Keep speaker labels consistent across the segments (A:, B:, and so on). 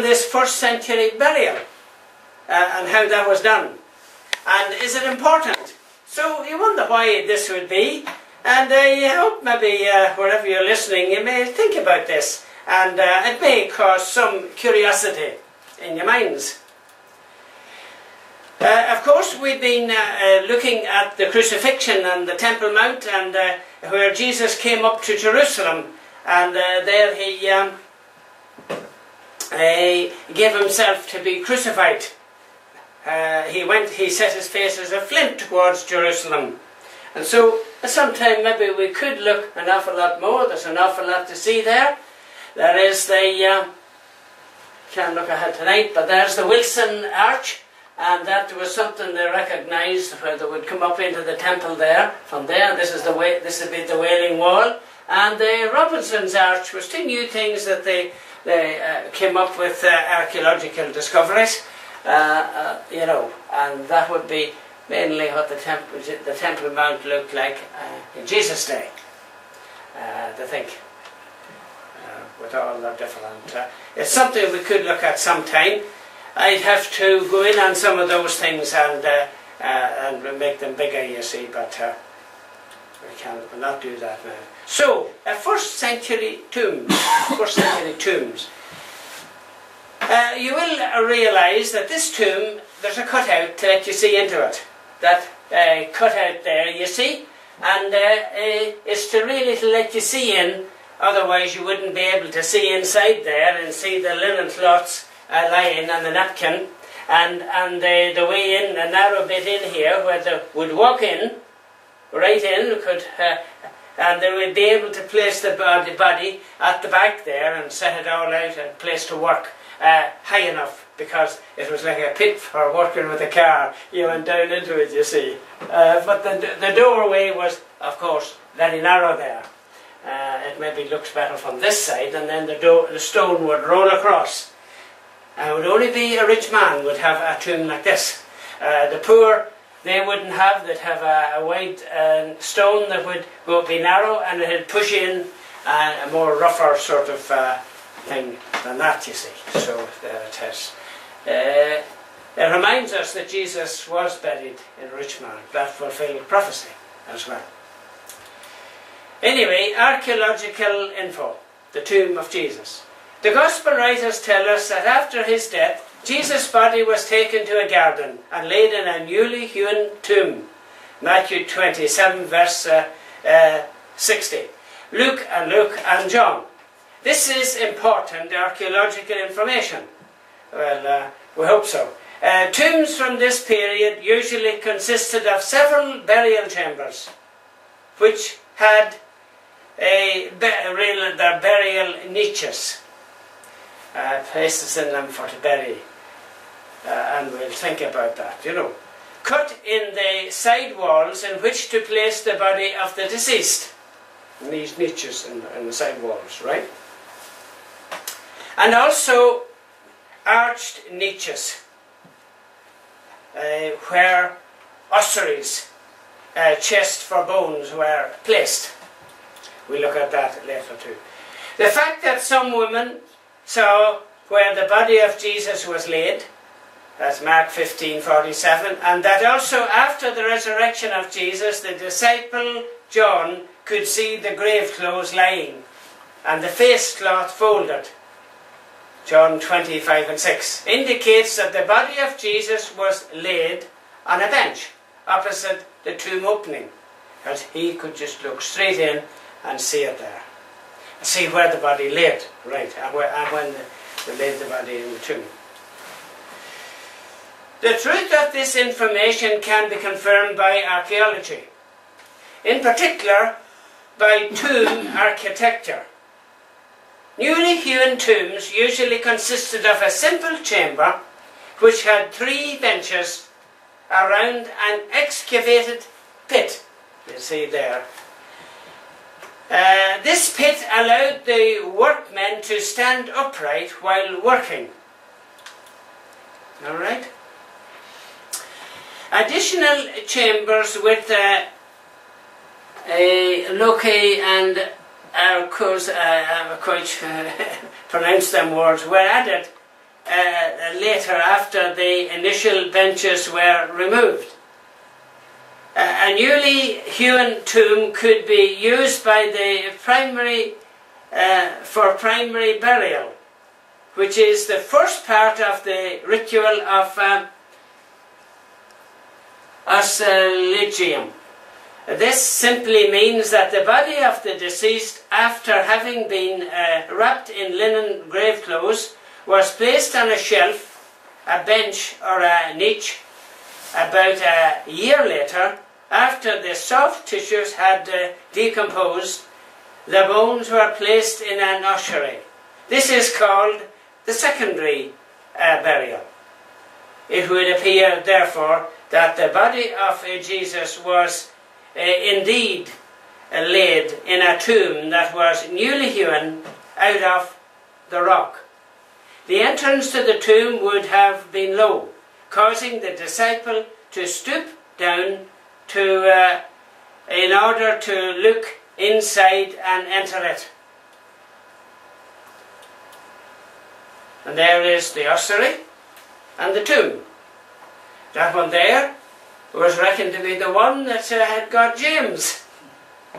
A: this first century burial and how that was done. And is it important? So you wonder why this would be, and I hope maybe wherever you're listening you may think about this, and it may cause some curiosity in your minds. Of course, we've been looking at the crucifixion and the Temple Mount, and where Jesus came up to Jerusalem, and there he gave himself to be crucified. He set his face as a flint towards Jerusalem. And so, sometime maybe we could look an awful lot more. There's an awful lot to see there. There is the, can't look ahead tonight, but there's the Wilson Arch. And that was something they recognised, where they would come up into the temple there. From there, this would be the Wailing Wall. And the Robinson's Arch was two new things that they came up with archaeological discoveries. You know, and that would be mainly what the Temple Mount looked like in Jesus' day, I think, with all the different... it's something we could look at sometime. I'd have to go in on some of those things and make them bigger, you see, but we'll not do that now. So, first century tombs. You will realise that this tomb, there's a cutout to let you see into it. That cutout there, you see, and it's to really to let you see in, otherwise you wouldn't be able to see inside there and see the linen cloths lying on the napkin, and the way in, a narrow bit in here where they would walk in, right in, and they would be able to place the body at the back there and set it all out and place to work. High enough, because it was like a pit for working with a car. You went down into it, you see. But the doorway was, of course, very narrow there. It maybe looks better from this side, and then the stone would roll across. It would only be a rich man would have a tomb like this. The poor, they wouldn't have. They'd have a wide stone that would be narrow, and it would push in a more rougher sort of thing than that, you see. So there it is. It reminds us that Jesus was buried in a rich man. That fulfilled prophecy as well. Anyway, archaeological info. The tomb of Jesus. The Gospel writers tell us that after his death, Jesus' body was taken to a garden and laid in a newly hewn tomb. Matthew 27 verse 60. Luke and John. This is important archaeological information. Well, we hope so. Tombs from this period usually consisted of several burial chambers, which had their burial niches, places in them for to bury. And we'll think about that, you know. Cut in the side walls in which to place the body of the deceased. In these niches in the side walls, right? And also arched niches where ossuaries, chests for bones, were placed. We'll look at that later too. The fact that some women saw where the body of Jesus was laid, that's Mark 15:47, and that also after the resurrection of Jesus, the disciple John could see the grave clothes lying and the face cloth folded, John 20:5-6, indicates that the body of Jesus was laid on a bench opposite the tomb opening, because he could just look straight in and see it there, see where the body laid, right, and when they laid the body in the tomb. The truth of this information can be confirmed by archaeology, in particular by tomb architecture. Newly hewn tombs usually consisted of a simple chamber which had 3 benches around an excavated pit. You see there. This pit allowed the workmen to stand upright while working. All right. Additional chambers with loci and I quite pronounce them words, were added later, after the initial benches were removed. A newly hewn tomb could be used by the for primary burial, which is the first part of the ritual of oscillatium. This simply means that the body of the deceased, after having been wrapped in linen grave clothes, was placed on a shelf, a bench or a niche. About a year later, after the soft tissues had decomposed, the bones were placed in an ossuary. This is called the secondary burial. It would appear, therefore, that the body of Jesus was indeed laid in a tomb that was newly hewn out of the rock. The entrance to the tomb would have been low, causing the disciple to stoop down in order to look inside and enter it. And there is the ossuary and the tomb. That one there was reckoned to be the one that had got James'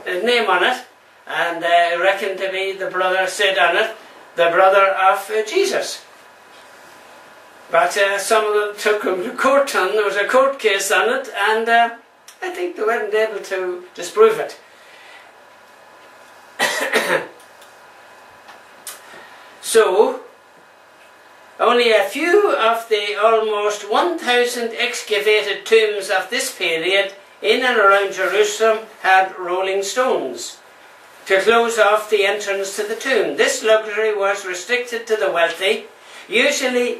A: name on it, and reckoned to be the brother said on it, the brother of Jesus. But some of them took him to court, and there was a court case on it, and I think they weren't able to disprove it. So, only a few of the almost 1,000 excavated tombs of this period in and around Jerusalem had rolling stones to close off the entrance to the tomb. This luxury was restricted to the wealthy. Usually,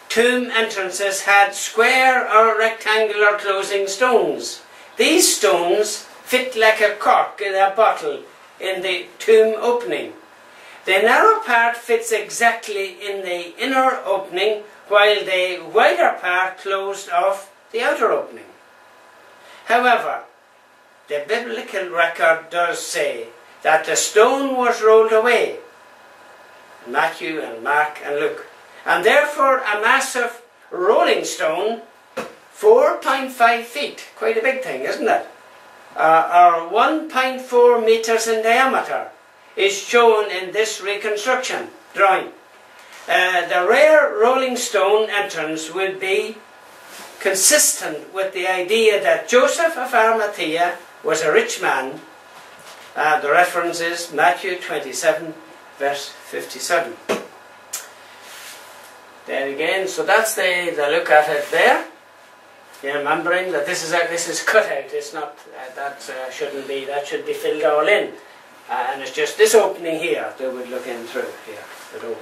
A: tomb entrances had square or rectangular closing stones. These stones fit like a cork in a bottle in the tomb opening. The narrow part fits exactly in the inner opening, while the wider part closed off the outer opening. However, the biblical record does say that the stone was rolled away, Matthew and Mark and Luke, and therefore a massive rolling stone, 4.5 feet, quite a big thing, isn't it? Or 1.4 meters in diameter, is shown in this reconstruction drawing. The rare rolling stone entrance would be consistent with the idea that Joseph of Arimathea was a rich man. The reference is Matthew 27, verse 57. There again, so that's the look at it there. You're remembering that this is cut out. It's not that shouldn't be. That should be filled all in. And it's just this opening here that would look in through here, the door.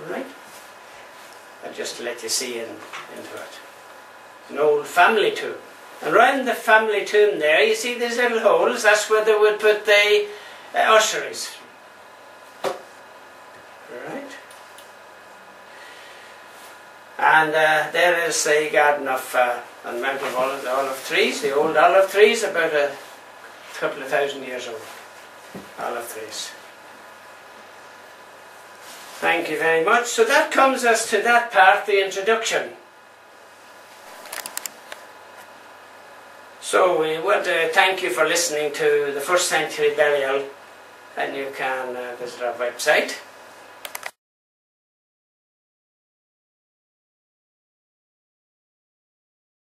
A: Right? And just to let you see into it. An old family tomb. And around the family tomb there, you see these little holes. That's where they would put the ossuaries. Right? And there is the garden of on Mount of olive trees, the old olive trees, about a couple of thousand years old. Olive trees. Thank you very much. So that comes us to that part, the introduction. So we want to thank you for listening to the first century burial, and you can visit our website.